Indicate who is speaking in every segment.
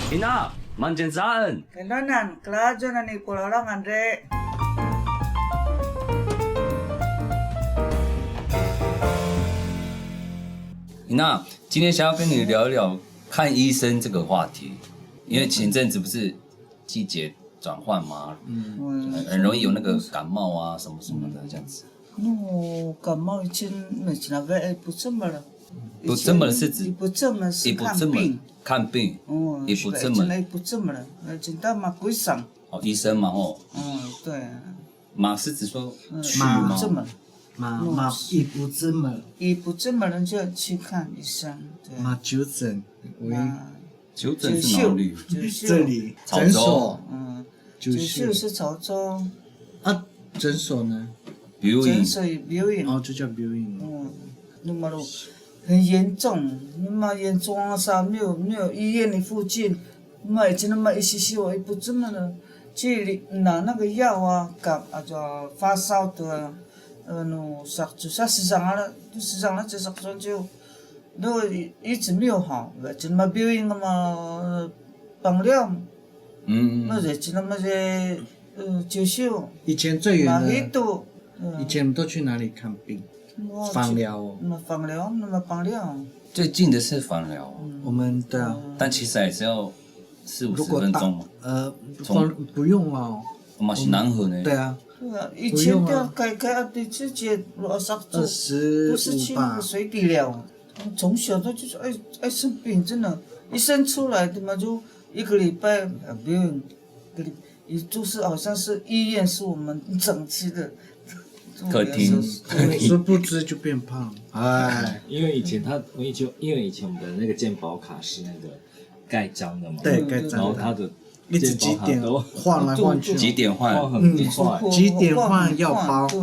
Speaker 1: Ina, mandiyan saan?
Speaker 2: Kailangan, kladyo na ni Pulalang Andre.
Speaker 1: Ina，今天想要跟你聊一聊看医生这个话题，因为前阵子不是季节转换吗？很容易有那个感冒啊什么什么的这样子。
Speaker 2: 感冒已经没那个不这么了。
Speaker 1: 不这么是指
Speaker 2: 不这么是看
Speaker 1: 不
Speaker 2: 病。
Speaker 1: 看病。也不这么。
Speaker 2: 现在不这么了，现在嘛贵上。
Speaker 1: 哦，医生嘛哦。
Speaker 2: 对。
Speaker 1: 马是指说去
Speaker 2: 吗？这么。
Speaker 3: 嘛一不这么，
Speaker 2: 一不这么人就去看医生。对。
Speaker 3: 嘛就诊为
Speaker 1: 就诊是哪里？
Speaker 3: 这里诊所。
Speaker 2: 九秀是潮州。
Speaker 3: 啊，诊所呢？
Speaker 2: 诊所病院。
Speaker 3: 哦，就叫病院。
Speaker 2: 那么很严重，那么严重啊！啥没有医院的附近，已经那么一些些我也不这么了，去拿那个药啊，叫发烧的，时常了，就如果一直没有好，就那么病院那么帮了，那就那么些九秀。
Speaker 3: 以前最远的。以前都去哪里看病？芳疗哦。
Speaker 2: 芳疗。
Speaker 1: 最近的是芳疗。
Speaker 3: 我们对啊。
Speaker 1: 但其实还是要40-50分钟嘛。
Speaker 3: 不用哦。
Speaker 1: 我们是南河呢。
Speaker 2: 对啊，以前的改的直接
Speaker 3: 25
Speaker 2: 不是去那个水底疗，从小他就是爱生病，真的，一生出来的嘛就一个礼拜不用，也就是好像是医院是我们整期的。
Speaker 1: 客厅，
Speaker 3: 殊不知就变胖，哎，
Speaker 4: 因为以前我们的那个健保卡是那个盖章的嘛，
Speaker 3: 对，盖章的，
Speaker 4: 然后他的
Speaker 3: 一直几点换来换去，
Speaker 1: 几点换，
Speaker 4: 很快，
Speaker 3: 几点换药包，
Speaker 2: 很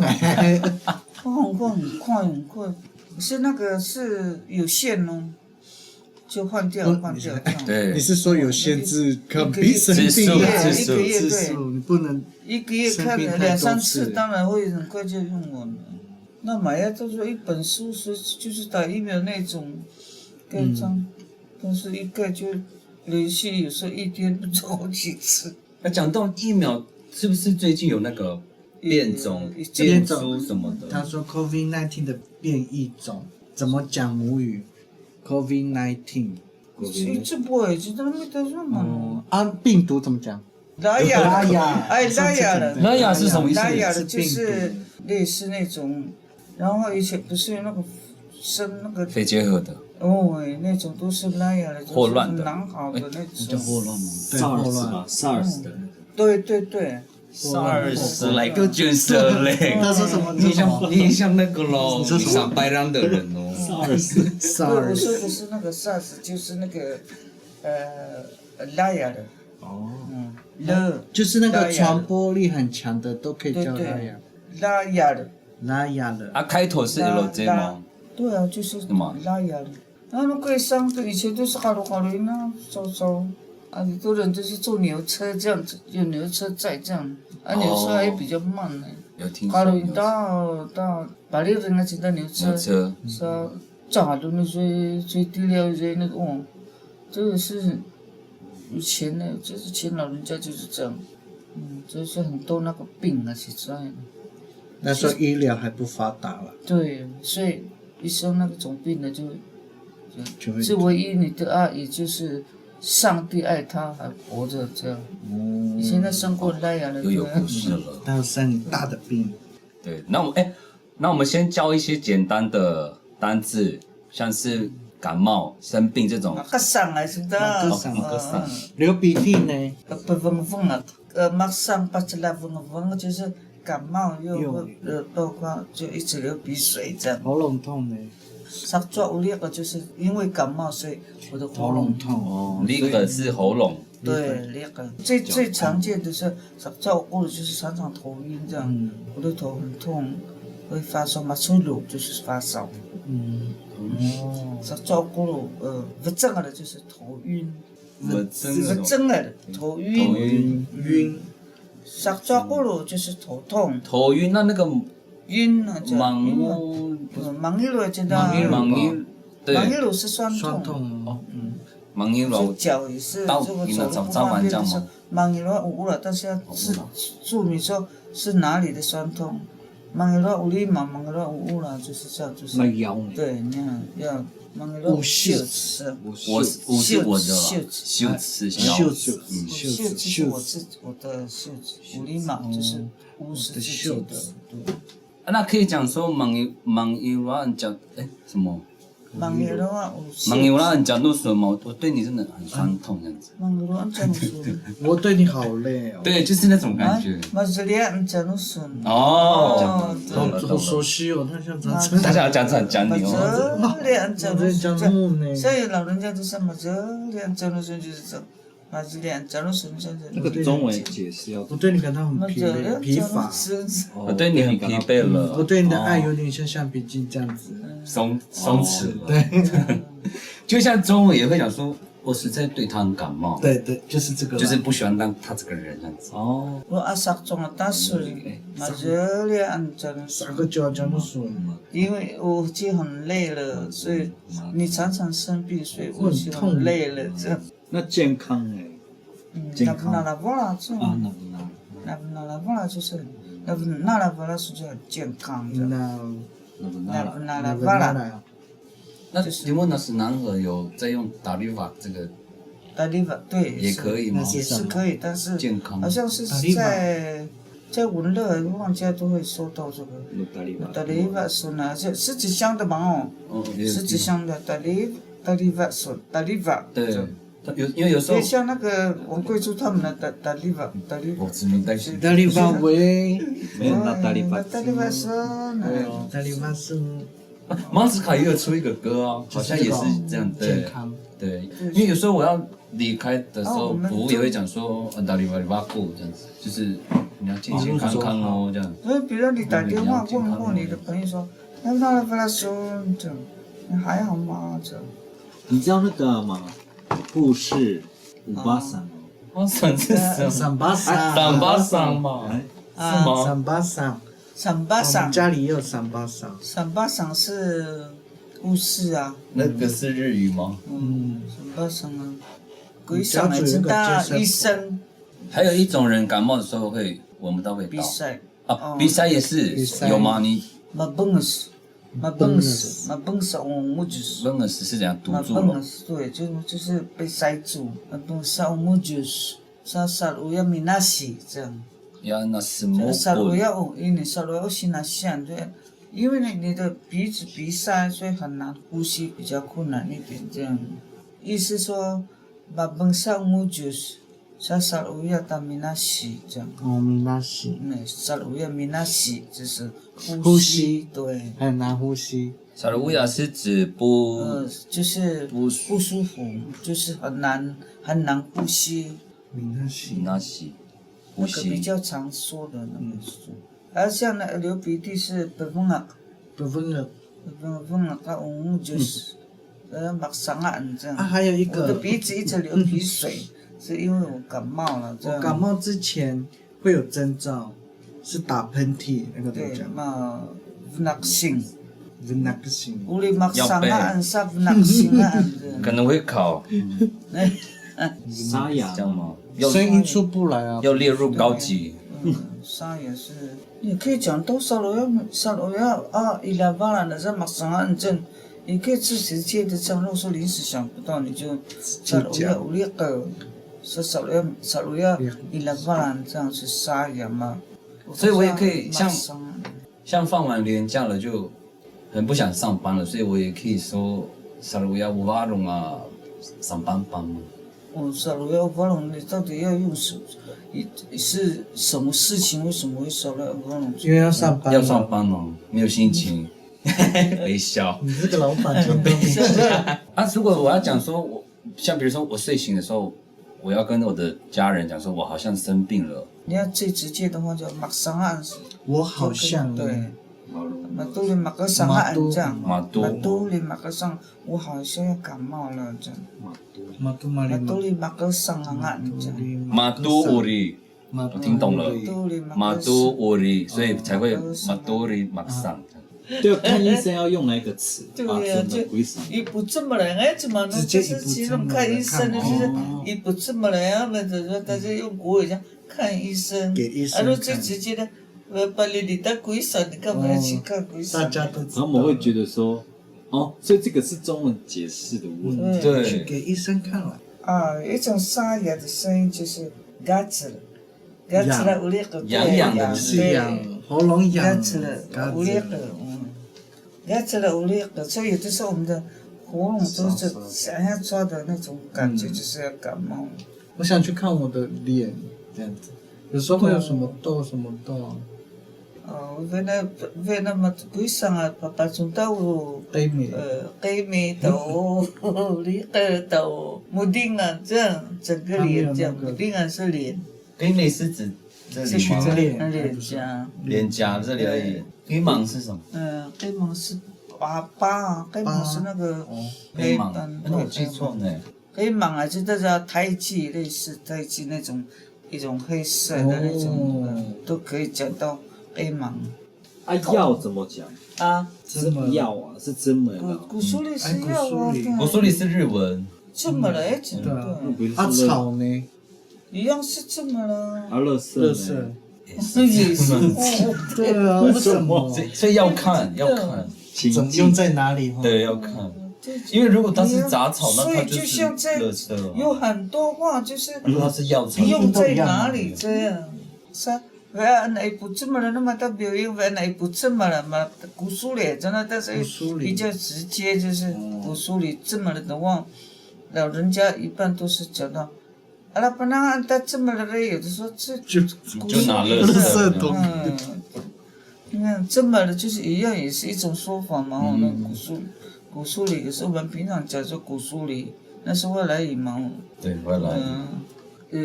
Speaker 2: 快，可是那个是有限哦。就换掉。
Speaker 1: 对，
Speaker 3: 你是说有限制看病生病
Speaker 2: 次
Speaker 3: 数，你不能
Speaker 2: 一个月看2-3次，当然会很快就用完了。那买药都是一本书，就是打疫苗那种盖章，但是一盖就连续，有时候一天不做好几次。
Speaker 1: 那讲到疫苗，是不是最近有那个变种什么的？
Speaker 3: 他说 COVID-19 的变异种怎么讲母语？ COVID-19，
Speaker 2: 这不会，这都没得说嘛。
Speaker 3: 病毒怎么讲？
Speaker 2: 拉雅了。
Speaker 1: 拉雅是什么意思？
Speaker 2: 拉雅的就是类似那种，然后以前不是有那个生那个
Speaker 1: 肺结核的。
Speaker 2: 那种都是拉雅的，
Speaker 1: 霍乱的，
Speaker 2: 囊好的那种。
Speaker 3: 叫霍乱吗？
Speaker 4: 对，霍乱 ，SARS 的那个。
Speaker 2: 对。
Speaker 1: SARS 来个角色嘞！
Speaker 3: 他说什么？
Speaker 1: 你像那个咯，你像白狼的人哦。
Speaker 3: SARS。
Speaker 2: 我说的是那个 SARS， 就是那个拉雅的。
Speaker 3: 就是那个传播力很强的，都可以叫拉雅。
Speaker 2: 拉雅的。
Speaker 1: 啊，开头是 LJ 吗？
Speaker 2: 对啊，就是拉雅的。那个上的以前都是哈罗呢，走。很多人都是坐牛车这样子，有牛车载这样，牛车还比较慢呢。
Speaker 1: 有听说。
Speaker 2: 哈罗到巴黎人那骑的牛车，是炸的那最低了那个这个是以前的，就是前老人家就是这样，就是很多那个病啊，实在。
Speaker 3: 那时候医疗还不发达了。
Speaker 2: 对，所以一生那个种病的就唯一你的爱，也就是上帝爱他还活着这样。以前他生过拉雅的，
Speaker 1: 又有故事了。
Speaker 3: 他生很大的病。
Speaker 1: 对，那我们先教一些简单的单字，像是感冒、生病这种。
Speaker 2: 咳嗽还是的。
Speaker 3: 流鼻涕呢？
Speaker 2: 嗡啊，马上把起来嗡，就是感冒又包括就一直流鼻水这样。
Speaker 3: 喉咙痛呢？
Speaker 2: 上抓无力个就是因为感冒，所以我的喉咙痛。
Speaker 1: 那个是喉咙。
Speaker 2: 对，那个最常见的是上抓过了就是常常头晕这样，我的头很痛，会发烧嘛，出炉就是发烧。上抓过了不正的就是头晕。不正的头晕。上抓过了就是头痛。
Speaker 1: 头晕那个。
Speaker 2: 晕啊，
Speaker 1: 忙
Speaker 2: 一路知道。
Speaker 1: 忙一路
Speaker 2: 是酸痛。就
Speaker 1: 忙一了，
Speaker 2: 脚也是
Speaker 1: 到
Speaker 2: 这个
Speaker 1: 你们早
Speaker 2: 走路不方便的时候
Speaker 1: 晚这样吗，
Speaker 2: 忙一了无了，但是要注明说是哪里的酸痛，忙一了无力嘛，忙一了无了，就是这样，就是
Speaker 3: 那腰呢？
Speaker 2: 对，那样要忙一了
Speaker 3: 无袖子
Speaker 2: 是。
Speaker 1: 我是我的
Speaker 2: 袖子
Speaker 1: 袖子
Speaker 3: 袖子，
Speaker 2: 袖子是我的袖子，五厘马就是五十自己的，对。
Speaker 1: 那可以讲说忙一乱讲什么？
Speaker 2: 忙一的话，
Speaker 1: 忙一乱讲都什么？我对你真的很酸痛这样子。
Speaker 2: 忙一乱讲说，
Speaker 3: 我对你好累哦。
Speaker 1: 对，就是那种感觉。
Speaker 2: 嘛是俩讲都顺。
Speaker 1: 哦，懂了
Speaker 3: 好
Speaker 1: 懂了。
Speaker 3: 熟悉哦，他像
Speaker 1: 他想要讲你哦。
Speaker 2: 嘛这俩讲都
Speaker 3: 讲
Speaker 2: 顺，
Speaker 3: 木呢。
Speaker 2: 所以老人家都说嘛这俩讲都顺就是这，嘛这俩讲都顺就是。
Speaker 4: 那个中文解释要
Speaker 3: 我对你感到很
Speaker 2: 嘛
Speaker 3: 疲累、
Speaker 2: 这俩
Speaker 3: 疲乏。
Speaker 1: 我对你很疲惫了。
Speaker 3: 我对你的爱有点像橡皮筋这样子，
Speaker 1: 松弛了。
Speaker 3: 对，
Speaker 1: 就像中文也会讲说，我实在对他很感冒。
Speaker 3: 对对，就是这个啦，
Speaker 1: 就是不喜欢他这个人这样子。
Speaker 4: 哦，
Speaker 2: 我阿萨中了打水，嘛这俩讲都顺。
Speaker 3: 3个就要讲得顺，
Speaker 2: 因为我已经很累了，所以你常常生病，所以我已经很累了。这样，
Speaker 4: 那健康哎，
Speaker 2: 那不拿了不啦，这
Speaker 4: 啊，
Speaker 2: 那不拿了不啦，就是那不拿了不啦是就很健康的。
Speaker 3: 那
Speaker 2: 那不拿了
Speaker 3: 那个
Speaker 2: 不啦，
Speaker 3: 来，
Speaker 1: 那请问那是男儿有在用达利法这个
Speaker 2: 打理法对
Speaker 1: 也可以吗？
Speaker 2: 也是可以，但是
Speaker 1: 健康
Speaker 2: 好像是在文乐忘家都会说到这个。打理法说呢，是指向的嘛哦，是指向的打理法说打理法。
Speaker 1: 对，因为有时候
Speaker 2: 所以像那个王贵珠他们的打理法，
Speaker 1: 我指名带姓。
Speaker 3: 达利法喂，
Speaker 4: 没有那大力法
Speaker 2: 打理法说呢，
Speaker 3: 达利法是
Speaker 1: 马斯卡也有出一个歌啊，好像也是这样。对
Speaker 3: 健康，
Speaker 1: 对，因为有时候我要离开的时候，服务也会讲说达利法布这样子，就是你要健健康康哦这样。
Speaker 2: 所以比如你打电话问过你的朋友说，那他跟他说这样，你还好吗？这样。
Speaker 4: 你知道那个吗？护士583
Speaker 1: 我想是什么？
Speaker 3: 三巴桑，
Speaker 1: 三巴桑嘛？是吗？
Speaker 3: 三巴桑，
Speaker 2: 三巴
Speaker 3: 我们
Speaker 2: 桑，
Speaker 3: 家里也有三巴桑，
Speaker 2: 三巴桑是护士啊，
Speaker 1: 那个是日语吗？
Speaker 2: 三巴桑啊，鬼上来知道医生
Speaker 1: 还有一种人感冒的时候会闻不到味道
Speaker 2: 比赛，
Speaker 1: 啊，鼻塞也是
Speaker 3: 塞
Speaker 1: 有吗？你
Speaker 2: 嘛崩死，嘛崩死，嘛崩死，我就是
Speaker 1: 闷耳是怎样堵
Speaker 2: 嘛
Speaker 1: 住了？
Speaker 2: 崩死，对，就是被塞住，嘛崩死，我就是杀我要米那西这样。
Speaker 1: 呀，那是么
Speaker 2: 杀
Speaker 1: 鬼？
Speaker 2: 我要，因为杀我要先拿线，对，因为你的鼻子鼻塞，所以很难呼吸，比较困难一点这样。意思说，把本上我就是杀我要到米那西这样。
Speaker 3: 哦，米纳西，
Speaker 2: 杀我要米那西就是
Speaker 3: 呼
Speaker 2: 呼
Speaker 3: 吸
Speaker 2: 对。
Speaker 3: 很难呼吸，
Speaker 1: 萨鲁乌亚是指不
Speaker 2: 就是不舒服，就是很难呼吸。
Speaker 3: 米纳西，
Speaker 1: 那西呼
Speaker 2: 那个比
Speaker 1: 吸。
Speaker 2: 较常说的那个是，而像那流鼻涕是北风啊。
Speaker 3: 不分了。
Speaker 2: 风了，他就是马上啊这样。
Speaker 3: 啊，还有一
Speaker 2: 我的
Speaker 3: 个，
Speaker 2: 鼻子一直流鼻水，是因为我感冒了。这样
Speaker 3: 我感冒之前会有征兆，是打喷嚏，那个怎么
Speaker 2: 对
Speaker 3: 讲？
Speaker 2: 嘛，那性，
Speaker 3: 是那个型，
Speaker 2: 我的马上啊，啥那性啊，
Speaker 1: 可能会考，
Speaker 4: 沙哑
Speaker 1: 这样吗？要
Speaker 3: 声音出不来啊。
Speaker 1: 要列入高级。
Speaker 2: 啥也是，你可以讲到烧了要啊，伊拉巴兰的这马上啊症，你可以自己接的这样，如果说临时想不到，你就烧了要无力个，说烧了要伊拉巴兰这样去沙哑嘛。
Speaker 1: 所以我也可以
Speaker 2: 像
Speaker 1: 像放完年假了就很不想上班了，所以我也可以说萨鲁亚乌瓦隆啊上班吗？
Speaker 2: 烧了要乌龙，你到底要用什么？是什么事情？为什么会烧了乌龙？
Speaker 3: 因为要上班，
Speaker 1: 要上。班哦，没有心情，微笑。
Speaker 3: 你这个老板真的。
Speaker 1: 啊，如果我要讲说，像比如说我睡醒的时候，我要跟我的家人讲说，我好像生病了。
Speaker 2: 你要最直接的话叫马上案，
Speaker 3: 我好像
Speaker 2: 对。马都里马个上案这样，
Speaker 1: 马
Speaker 2: 都里马个上，我好像要感冒了这样。
Speaker 3: 马
Speaker 2: 都里马个上案这样。
Speaker 1: 马都乌里，我听懂了。马都乌里，所以才会马都里马上。
Speaker 4: 对，看医生要用哪一个词？
Speaker 2: 对呀，就
Speaker 4: 鬼神。
Speaker 2: 伊不怎么来，哎，怎么呢？就是形容看医生的，就是伊不怎么来啊，就是说大家用国语讲看医生，
Speaker 3: 给医生看
Speaker 2: 如果最直接的，把你当鬼神，你干嘛要去看鬼神？
Speaker 3: 大家都知道。
Speaker 4: 然后我们会觉得说，哦，所以这个是中文解释的问题。
Speaker 3: 去
Speaker 1: 对，
Speaker 3: 给医生看了。
Speaker 2: 啊，一种沙哑的声音就是嘎子了，嘎子了，有那个
Speaker 1: 痒痒的
Speaker 3: 是痒，喉咙
Speaker 2: 嘎
Speaker 3: 痒。
Speaker 2: 子了，有那个，嘎子了，有那个，所以有的时候我们的喉咙都是想要抓的那种感觉，就是要感冒。
Speaker 3: 我想去看我的脸，这样子，有时候会有什么痘什么痘啊。
Speaker 2: 为那么鬼上啊，把种豆
Speaker 3: 黑美。
Speaker 2: 黑莓豆、梨豆、木丁啊，这样整个脸这样，木丁啊是脸，
Speaker 1: 黑莓是指这里吗？
Speaker 2: 脸颊。
Speaker 1: 脸颊这里而已。黑芒是什么？
Speaker 2: 黑芒是疤啊，黑芒是那个
Speaker 1: 黑芒，那我记错呢。
Speaker 2: 黑芒啊，就叫胎记，类似胎记那种一种黑色的那种，都可以讲到黑芒。
Speaker 4: 啊，药怎么讲？
Speaker 2: 啊，
Speaker 4: 是药啊，是针门啊。
Speaker 2: 古苏里是药啊，
Speaker 1: 我说你是日文。
Speaker 2: 这么了，哎，
Speaker 3: 对啊。
Speaker 4: 不是
Speaker 3: 啊，草呢？
Speaker 2: 一样是这么了。
Speaker 4: 啊，垃圾呢？
Speaker 2: 也是。
Speaker 3: 对啊，为什么？
Speaker 1: 所以要看，要看，
Speaker 3: 怎么用在哪里？
Speaker 1: 对，要看。因为如果它是杂草，那它
Speaker 2: 就
Speaker 1: 就是
Speaker 2: 像在
Speaker 1: 垃圾了。
Speaker 2: 有很多话就是
Speaker 1: 如果它是药草，
Speaker 2: 用在哪里这样，是啊。那不这么了，那么他表演那不这么了嘛？古书里真的，但是比较直接，就是古书里这么了的话，老人家一般都是讲到，阿拉不能按他这么了的，有的时候这
Speaker 1: 就拿垃圾
Speaker 3: 桶。
Speaker 2: 你看这么了就是一样，也是一种说法嘛。我们古书里也是我们平常讲说古书里，那是外来语嘛。
Speaker 1: 对，外来语。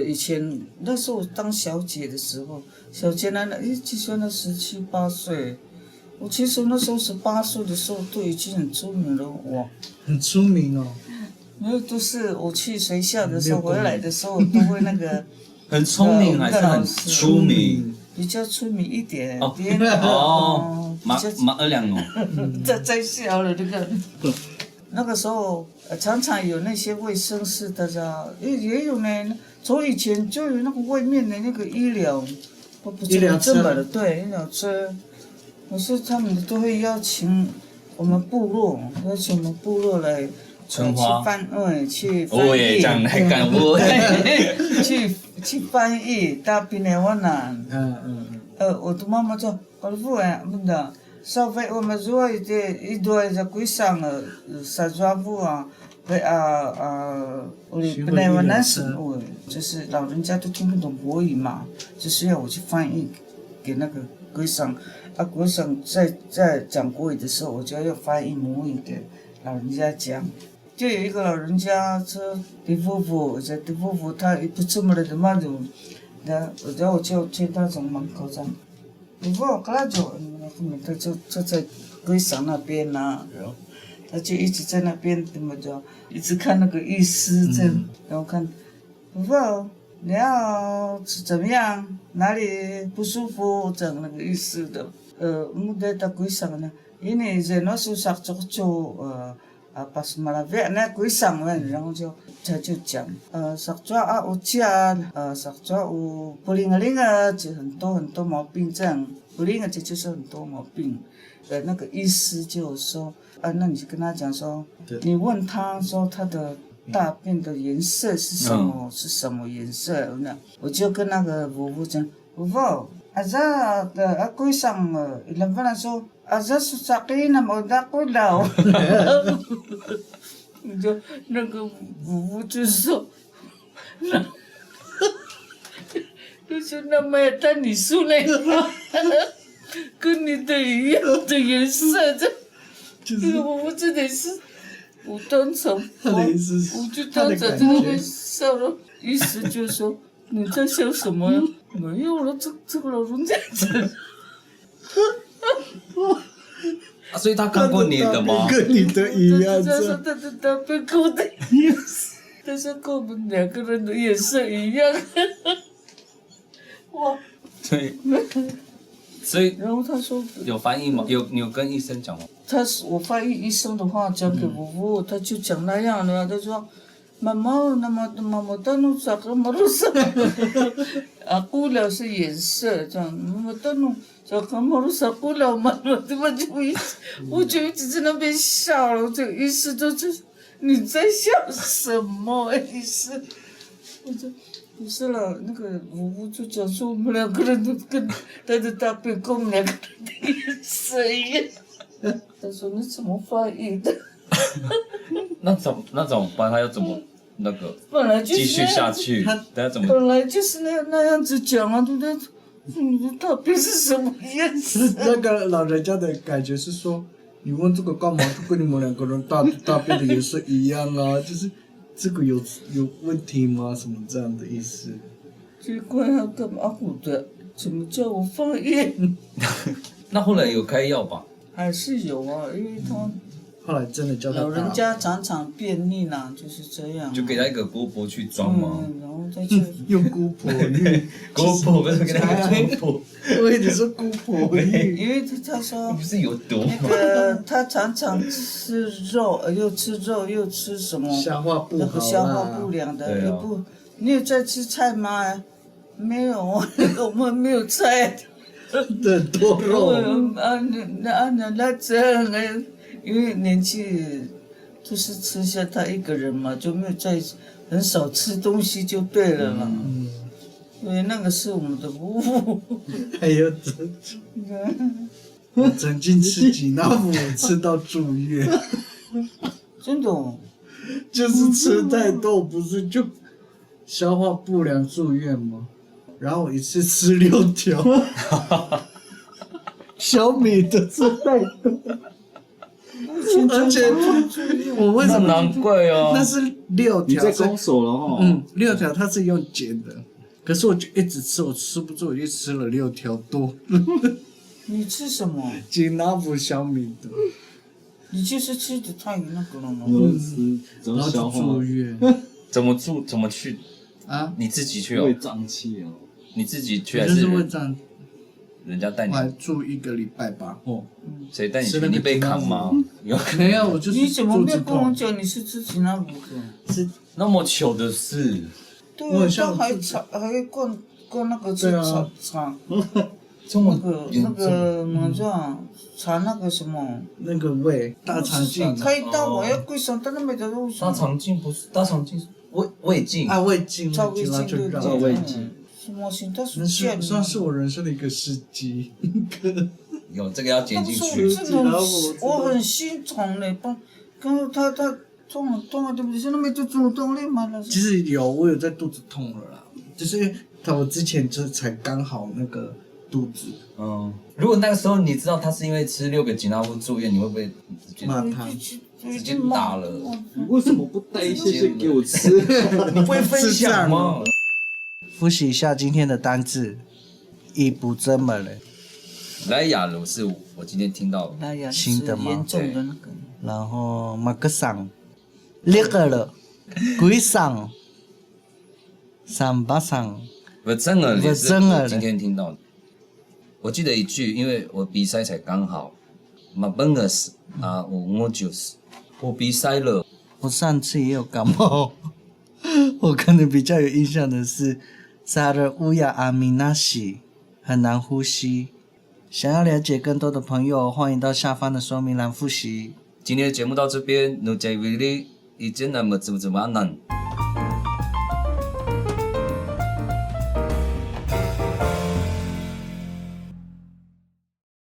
Speaker 2: 以前那时候当小姐的时候，小姐呢，就算那17、18岁，我其实那时候18岁的时候都已经很出名了，哇，
Speaker 3: 很出名哦。
Speaker 2: 没有，都是我去学校的时候回来的时候都会那个，
Speaker 1: 很聪明还是很出名？
Speaker 2: 比较出名一点，
Speaker 1: 哦，马二两哦，
Speaker 2: 在笑了这个。那个时候常常有那些卫生室的家，也有呢。从以前就有那个外面的那个医疗这么的，对，医疗车，可是他们都会邀请我们部落来
Speaker 1: 春花，
Speaker 2: 去翻译，
Speaker 1: 讲来干我，
Speaker 2: 去翻译大兵的我难，我的妈妈说，我的父亲不的。稍微我们如果一对在柜上了，杀抓夫啊，我本来我那时候就是老人家都听不懂国语嘛，就是要我去翻译给那个柜上，柜上在讲国语的时候，我就要翻译母语给老人家讲。就有一个老人家说李夫妇他也不这么的嘛就，然后我就听他从门口上。你不跟他走，他就在柜上那边呐，然后他就一直在那边怎么着，一直看那个医师这样，然后看，不你要怎么样？哪里不舒服？讲那个医师的，我们在柜上呢，因为在那时候上就pas malavek na kuisang kan, 然后他就讲sakjua 我家sakjua 我pulinga就很多毛病这样，pulinga就是很多毛病，那个医师就说那你就跟他讲说，你问他说他的大便的颜色是什么，是什么颜色？那我就跟那个婆婆讲，婆婆，aza kuisang ilan pa na so。Asa susakin na magdako daw. 就那个婆婆就说，就说那么但你说那个跟你的一样的颜色，这个婆婆真的是，我当场我就当场在那边笑了，医师就说你在笑什么呀？没有了，这个老人家真。
Speaker 1: 所以他看过你的吗？
Speaker 3: 跟你的一样。
Speaker 2: 他说他的大便跟我的颜色，他说跟我们两个人的颜色一样。哇！
Speaker 1: 对。所以
Speaker 2: 然后他说，
Speaker 1: 有翻译吗？你有跟医生讲吗？
Speaker 2: 我翻译医生的话讲给我父，他就讲那样的，他说。Mama tanong sa kamarusa. Akulaw是颜色这样。Mama tanong sa kamarusa akulaw maru，我就一直在那边笑了。这个医师就是你在笑什么医师？我说不是了，那个我就讲说我们两个人都跟他的大便跟我们两个人的颜色一样。他说你怎么翻译的？
Speaker 1: 那怎么办？他要怎么那个
Speaker 2: 本来就是
Speaker 1: 继续下去？他怎么？
Speaker 2: 本来就是那样子讲啊，对不对？你的大便是什么颜色？
Speaker 3: 那个老人家的感觉是说，你问这个干嘛？就跟你们两个人大便的颜色一样啊，就是这个有问题吗？什么这样的意思？
Speaker 2: 奇怪啊，干嘛糊的？怎么叫我放烟？
Speaker 1: 那后来有开药吧？
Speaker 2: 还是有啊，因为他
Speaker 3: 后来真的叫他
Speaker 2: 老人家常常便秘啦，就是这样。
Speaker 1: 就给他一个锅婆去装吗？
Speaker 2: 然后再去
Speaker 3: 用姑婆浴，
Speaker 1: 锅婆不是给他一个锅婆，
Speaker 3: 我一直说姑婆浴，
Speaker 2: 因为他说
Speaker 1: 不是有毒
Speaker 2: 那个他常常吃肉，又吃肉又吃什么？
Speaker 3: 消化不好啦，
Speaker 2: 那个消化不良的，
Speaker 1: 对啊
Speaker 2: 也不，你有在吃菜吗？没有，我们没有菜。
Speaker 3: 很多肉，
Speaker 2: 那这样哎，因为年纪就是吃下他一个人嘛，就没有再很少吃东西就对了嘛。所以那个是我们的夫妇。
Speaker 3: 还有我曾经吃吉纳姆吃到住院，
Speaker 2: 真的哦，
Speaker 3: 就是吃太多，不是就消化不良住院吗？然后我一次吃6条，小米的吃太多，而且我为什么？
Speaker 1: 难怪哦。
Speaker 3: 那是6条，
Speaker 4: 你在公所了哈。
Speaker 3: 6条它是用剪的，可是我就一直吃，我吃不住，我就吃了6条多。
Speaker 2: 你吃什么？
Speaker 3: 吉纳姆小米的，
Speaker 2: 你就是吃的太那个了嘛。
Speaker 4: 我吃怎
Speaker 3: 然后就
Speaker 4: 么消化？
Speaker 3: 住院
Speaker 1: 怎么去？
Speaker 3: 啊，
Speaker 1: 你自己去哦
Speaker 4: 胃？胀气哦。
Speaker 1: 你自己去
Speaker 3: 我就是
Speaker 1: 还是
Speaker 3: 会这样，
Speaker 1: 人家带你？
Speaker 3: 我还住1个礼拜吧。哦，
Speaker 1: 谁带你去？
Speaker 3: 吃那个
Speaker 1: 你被砍吗？有
Speaker 3: 没有，我就是
Speaker 2: 你怎么没有
Speaker 3: 肚子
Speaker 2: 跟我
Speaker 3: 痛。
Speaker 2: 讲你是吃吉那姆的？
Speaker 3: 是
Speaker 1: 那么糗的事？
Speaker 2: 对啊，
Speaker 3: 我很像
Speaker 2: 他还查还灌那个去
Speaker 3: 对啊
Speaker 2: 查
Speaker 1: 这么
Speaker 2: 那个怎么讲查那个什么
Speaker 3: 那个胃大肠镜
Speaker 2: 开刀我要跪上，但是没得路上。
Speaker 1: 大肠镜不是大肠镜，是胃镜。
Speaker 3: 啊，胃镜，
Speaker 2: 照胃镜对
Speaker 3: 就让
Speaker 4: 照胃镜
Speaker 2: 什么心他
Speaker 3: 那是算是我人生的一个事迹。
Speaker 1: 有这个要剪进
Speaker 2: 那不是我
Speaker 1: 去。
Speaker 2: 真的我很心疼嘞，不，跟他中了对不对？现在没就主动力嘛了。
Speaker 3: 其实我有在肚子痛了啦，就是因为我之前就才刚好那个肚子
Speaker 1: 如果那个时候你知道他是因为吃6个吉纳夫住院，你会不会直接
Speaker 3: 骂他，
Speaker 1: 直接打了？
Speaker 4: 你为什么不带一些给我吃？
Speaker 1: 你不会分享吗？
Speaker 3: 复习一下今天的单字，一不这么了，
Speaker 1: 莱雅鲁是我今天听到的。
Speaker 2: 那呀，
Speaker 3: 新的吗
Speaker 2: 严重的那个。
Speaker 3: 然后马克桑，6个了，几桑，3把桑，
Speaker 1: 我真的也是
Speaker 3: 真的
Speaker 1: 我今天听到的。我记得一句，因为我比赛才刚好，马本尔斯啊，我就是我比赛了。
Speaker 3: 我上次也有感冒，我可能比较有印象的是萨勒乌亚阿米纳西，很难呼吸。想要了解更多的朋友，欢迎到下方的说明栏复习。
Speaker 1: 今天的节目到这边，奴在威力已经那么怎么难。